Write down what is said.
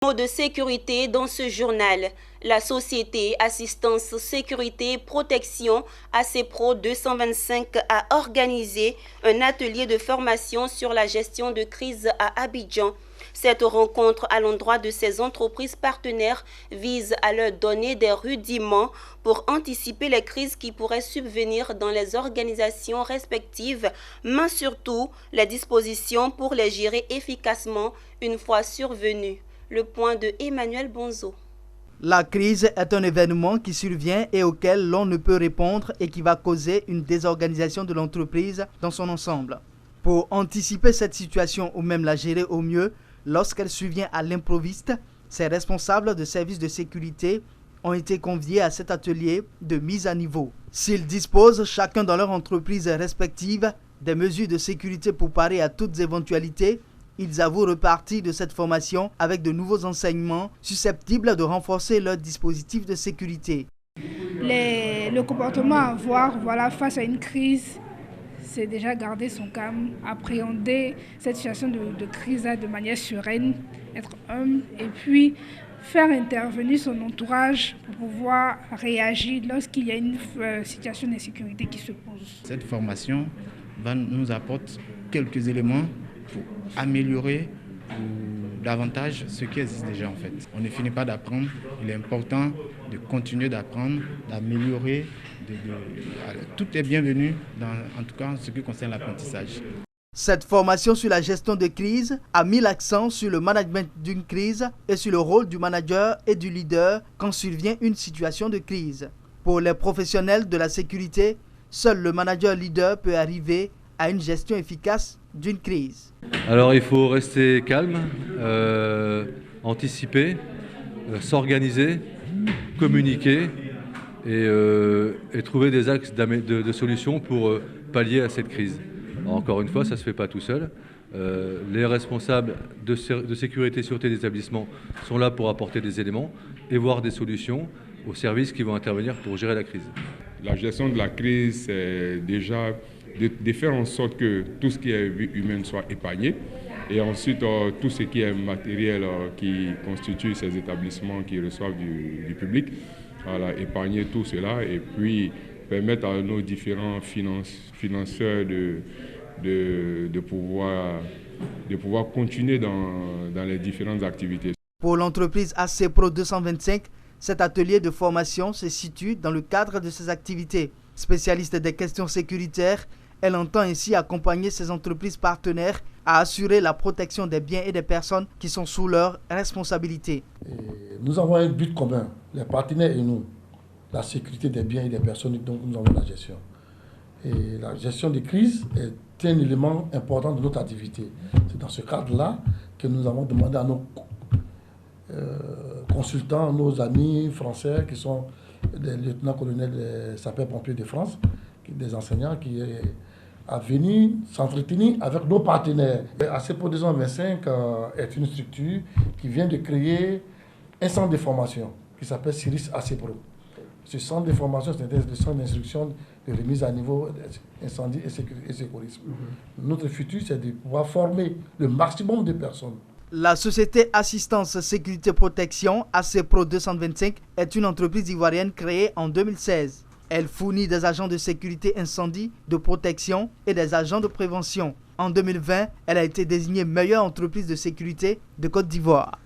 Mot de sécurité dans ce journal. La société Assistance Sécurité Protection ACPRO 225 a organisé un atelier de formation sur la gestion de crise à Abidjan. Cette rencontre à l'endroit de ces entreprises partenaires vise à leur donner des rudiments pour anticiper les crises qui pourraient subvenir dans les organisations respectives, mais surtout les dispositions pour les gérer efficacement une fois survenues. Le point de Emmanuel Bonzo. La crise est un événement qui survient et auquel l'on ne peut répondre et qui va causer une désorganisation de l'entreprise dans son ensemble. Pour anticiper cette situation ou même la gérer au mieux, lorsqu'elle survient à l'improviste, ces responsables de services de sécurité ont été conviés à cet atelier de mise à niveau. S'ils disposent, chacun dans leur entreprise respective, des mesures de sécurité pour parer à toutes éventualités, ils avouent repartir de cette formation avec de nouveaux enseignements susceptibles de renforcer leur dispositif de sécurité. Le comportement à avoir face à une crise, c'est déjà garder son calme, appréhender cette situation de crise de manière sereine, être humble et puis faire intervenir son entourage pour pouvoir réagir lorsqu'il y a une situation d'insécurité qui se pose. Cette formation nous apporte quelques éléments pour améliorer davantage ce qui existe déjà en fait. On ne finit pas d'apprendre, il est important de continuer d'apprendre, d'améliorer, tout est bienvenu en tout cas en ce qui concerne l'apprentissage. Cette formation sur la gestion de crise a mis l'accent sur le management d'une crise et sur le rôle du manager et du leader quand survient une situation de crise. Pour les professionnels de la sécurité, seul le manager leader peut arriver à une gestion efficace d'une crise. Alors il faut rester calme, anticiper, s'organiser, communiquer et trouver des axes de solutions pour pallier à cette crise. Alors, encore une fois, ça ne se fait pas tout seul. Les responsables de sécurité et sûreté des établissements sont là pour apporter des éléments et voir des solutions aux services qui vont intervenir pour gérer la crise. La gestion de la crise, c'est déjà de faire en sorte que tout ce qui est vie humaine soit épargné et ensuite tout ce qui est matériel qui constitue ces établissements qui reçoivent du public, voilà, épargner tout cela et puis permettre à nos différents financeurs de pouvoir continuer dans les différentes activités. Pour l'entreprise ACPRO 225, cet atelier de formation se situe dans le cadre de ses activités. Spécialiste des questions sécuritaires, elle entend ainsi accompagner ses entreprises partenaires à assurer la protection des biens et des personnes qui sont sous leur responsabilité. Nous avons un but commun, les partenaires et nous, la sécurité des biens et des personnes dont nous avons la gestion. Et la gestion des crises est un élément important de notre activité. C'est dans ce cadre-là que nous avons demandé à nos consultants, nos amis français qui sont des lieutenants-colonels des sapeurs-pompiers de France, des enseignants qui à venir s'entretenir avec nos partenaires. ACPRO 225 est une structure qui vient de créer un centre de formation qui s'appelle CIRIS ACPRO. Ce centre de formation, c'est le centre d'instruction de remise à niveau incendie et sécurisme. Notre futur, c'est de pouvoir former le maximum de personnes. La société Assistance Sécurité Protection, ACPRO 225, est une entreprise ivoirienne créée en 2016. Elle fournit des agents de sécurité incendie, de protection et des agents de prévention. En 2020, elle a été désignée meilleure entreprise de sécurité de Côte d'Ivoire.